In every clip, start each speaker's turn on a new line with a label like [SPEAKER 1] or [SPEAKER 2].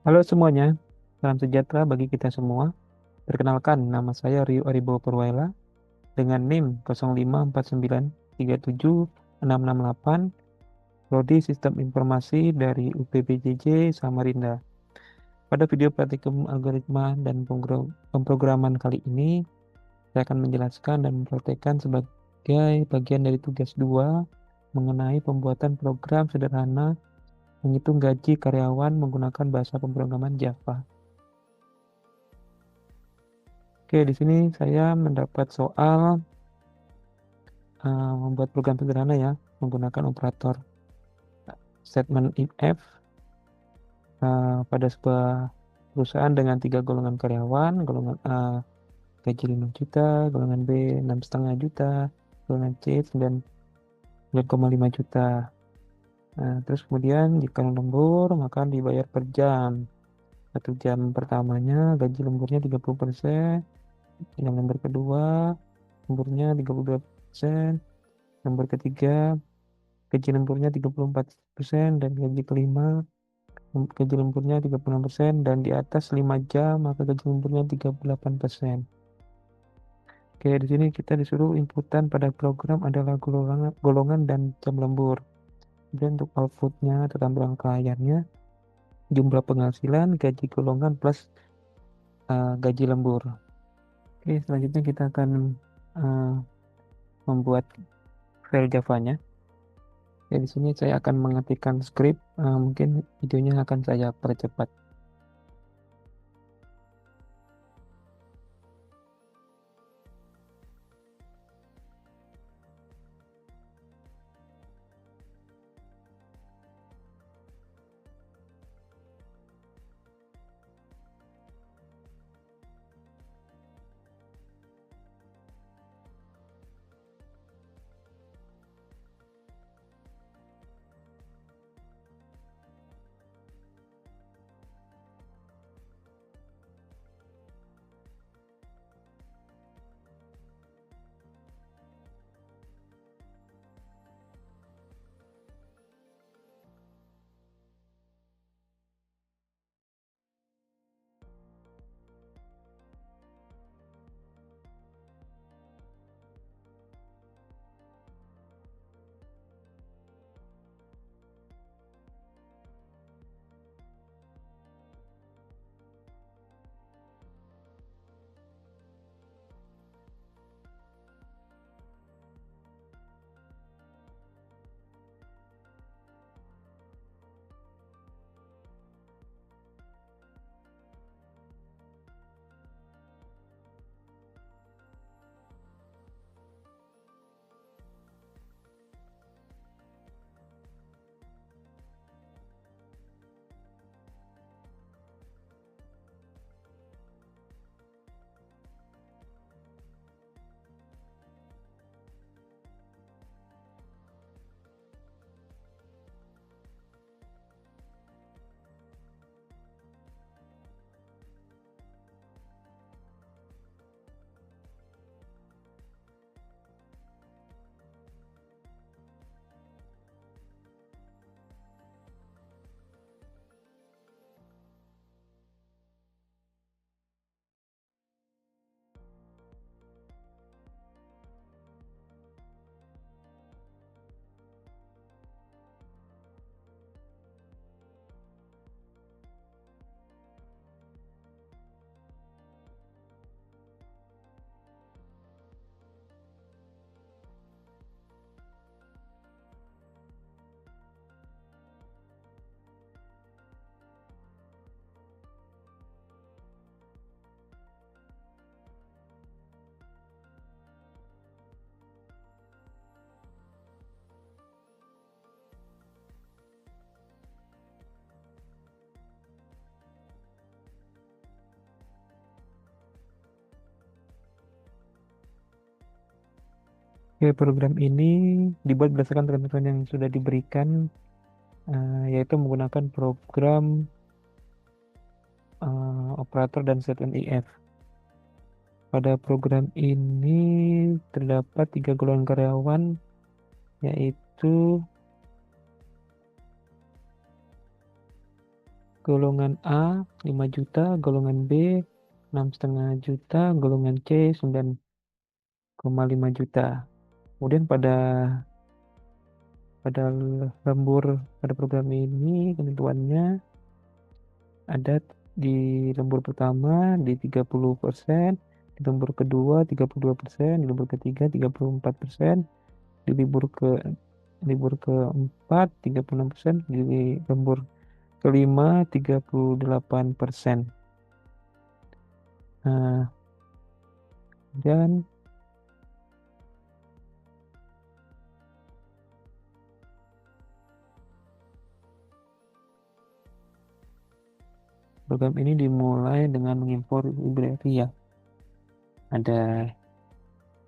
[SPEAKER 1] Halo semuanya, salam sejahtera bagi kita semua. Perkenalkan, nama saya Rio Aribo Purwaela dengan NIM 0549376668, Prodi Sistem Informasi dari UPBJJ Samarinda. Pada video praktikum algoritma dan pemrograman kali ini, saya akan menjelaskan dan mempraktekkan sebagai bagian dari tugas 2 mengenai pembuatan program sederhana menghitung gaji karyawan menggunakan bahasa pemrograman Java. Oke, di sini saya mendapat soal membuat program sederhana ya, menggunakan operator statement if pada sebuah perusahaan dengan 3 golongan karyawan, golongan A gaji 5 juta, golongan B 6,5 juta, golongan C 9,5 juta. Nah, terus kemudian jika lembur maka dibayar per jam. 1 jam pertamanya gaji lemburnya 30%, yang lembar kedua lemburnya 32%, lembar ketiga gaji lemburnya 34%, dan gaji kelima gaji lemburnya 36%, dan di atas 5 jam maka gaji lemburnya 38%. Oke, di sini kita disuruh inputan pada program adalah golongan dan jam lembur. Kemudian untuk outputnya atau tampilan layarnya jumlah penghasilan, gaji golongan plus gaji lembur. Oke, selanjutnya kita akan uh, membuat file Java-nya. Ya, di sini saya akan mengetikkan script, mungkin videonya akan saya percepat. Oke, program ini dibuat berdasarkan ketentuan yang sudah diberikan, yaitu menggunakan program operator dan statement if. Pada program ini terdapat 3 golongan karyawan, yaitu golongan A 5 juta, golongan B 6,5 juta, golongan C 9,5 juta. Kemudian pada lembur pada program ini ketentuannya ada di lembur pertama di 30%, di lembur kedua 32%, di lembur ketiga 34%, di libur keempat 36%, di lembur kelima 38%. Nah, dan program ini dimulai dengan mengimpor library ya. Ada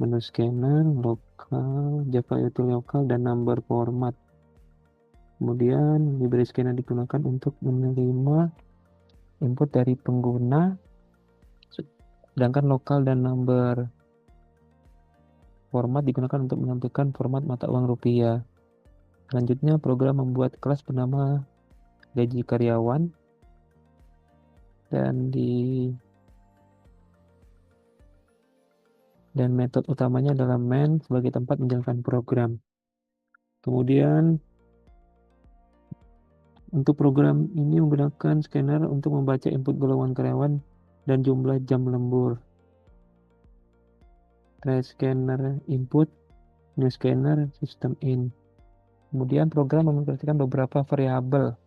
[SPEAKER 1] menu scanner, lokal, Java util lokal, dan number format. Kemudian library scanner digunakan untuk menerima input dari pengguna, sedangkan lokal dan number format digunakan untuk menampilkan format mata uang rupiah. Selanjutnya, program membuat kelas bernama gaji karyawan dan metode utamanya adalah main sebagai tempat menjalankan program. Kemudian untuk program ini menggunakan scanner untuk membaca input golongan karyawan dan jumlah jam lembur. Try scanner input, new scanner, system in. Kemudian program mengoperasikan beberapa variabel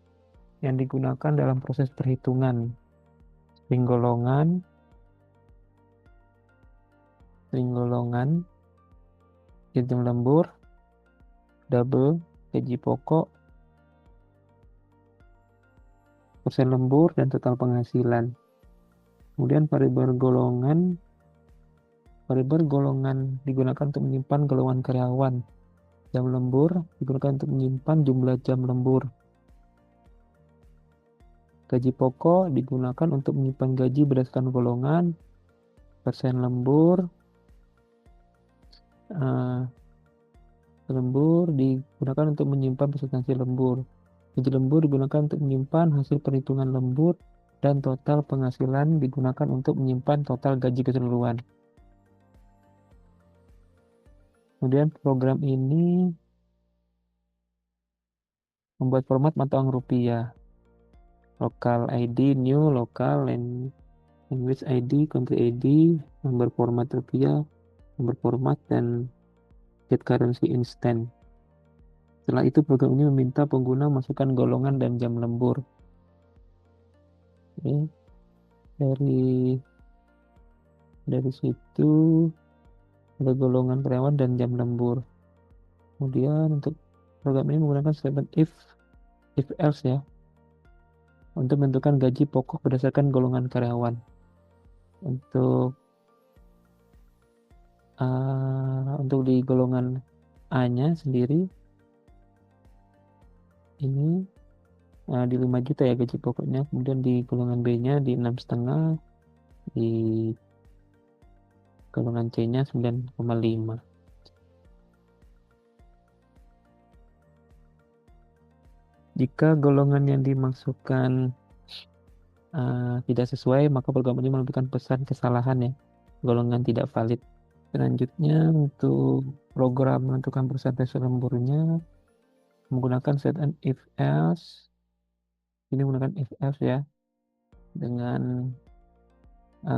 [SPEAKER 1] yang digunakan dalam proses perhitungan. String golongan, jam lembur, double, gaji pokok, persen lembur, dan total penghasilan. Kemudian variabel golongan digunakan untuk menyimpan golongan karyawan. Jam lembur digunakan untuk menyimpan jumlah jam lembur. Gaji pokok digunakan untuk menyimpan gaji berdasarkan golongan. Persen lembur digunakan untuk menyimpan presentasi lembur. Gaji lembur digunakan untuk menyimpan hasil perhitungan lembur, dan total penghasilan digunakan untuk menyimpan total gaji keseluruhan. Kemudian program ini membuat format mata uang rupiah. Local ID, new, local, language ID, country ID, nomor format rupiah, nomor format, dan get currency instant. Setelah itu program ini meminta pengguna masukkan golongan dan jam lembur. Oke. Dari situ ada golongan karyawan dan jam lembur. Kemudian untuk program ini menggunakan statement if else ya, untuk menentukan gaji pokok berdasarkan golongan karyawan. Untuk di golongan A-nya sendiri ini di 5 juta ya gaji pokoknya. Kemudian di golongan B-nya di 6,5, di golongan C-nya 9,5. Jika golongan yang dimasukkan tidak sesuai, maka program ini menampilkan pesan kesalahan ya, golongan tidak valid. Selanjutnya untuk program menentukan persentase lemburnya menggunakan set and if else. Ini menggunakan if else ya, dengan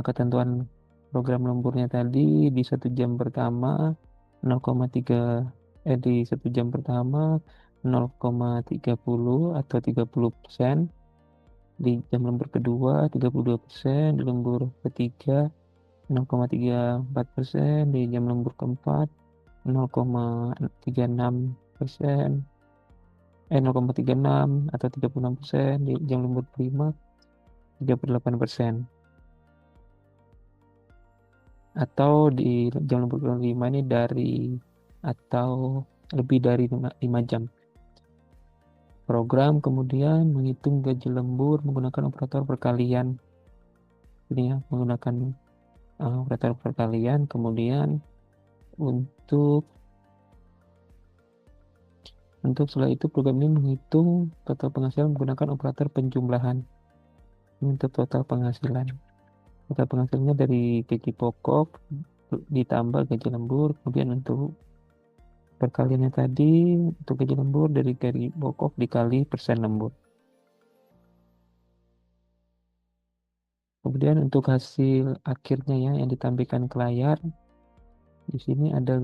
[SPEAKER 1] ketentuan program lemburnya tadi di 1 jam pertama 0,3 di 1 jam pertama 0,30 atau 30%, di jam lembur kedua 32%, di lembur ketiga 0,34%, di jam lembur keempat 0,36%, 0,36 atau 36%, di jam lembur kelima 38%. Atau di jam lembur kelima ini dari atau lebih dari 5 jam. Program kemudian menghitung gaji lembur menggunakan operator perkalian. Ini ya, menggunakan operator perkalian. Kemudian untuk setelah itu program ini menghitung total penghasilan menggunakan operator penjumlahan. Ini untuk total penghasilan. Total penghasilannya dari gaji pokok ditambah gaji lembur, kemudian untuk perkaliannya tadi untuk gaji lembur dari gaji pokok dikali persen lembur. Kemudian untuk hasil akhirnya ya yang ditampilkan ke layar, di sini ada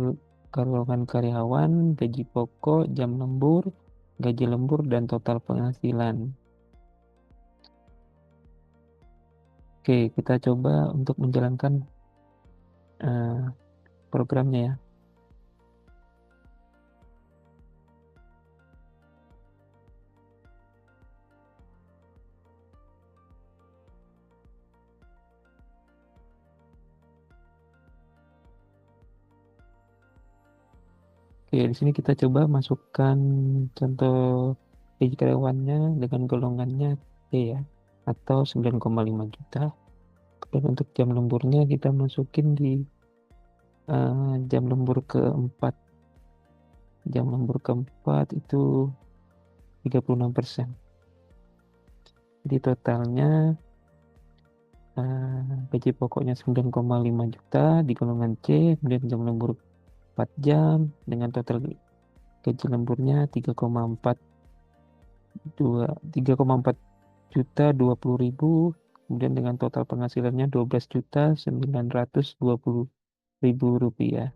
[SPEAKER 1] golongan karyawan, gaji pokok, jam lembur, gaji lembur, dan total penghasilan. Oke, kita coba untuk menjalankan programnya ya. Oke, di sini kita coba masukkan contoh gaji karyawannya dengan golongannya C ya, atau 9,5 juta. Dan untuk jam lemburnya kita masukin di jam lembur keempat. Jam lembur keempat itu 36%. Jadi totalnya gaji pokoknya 9,5 juta di golongan C, kemudian jam lembur 4 jam dengan total gaji lemburnya 3,4 juta 20 ribu, kemudian dengan total penghasilannya 12 juta 920 ribu rupiah.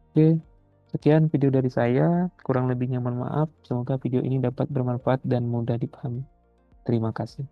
[SPEAKER 1] Oke, sekian video dari saya, kurang lebihnya mohon maaf. Semoga video ini dapat bermanfaat dan mudah dipahami. Terima kasih.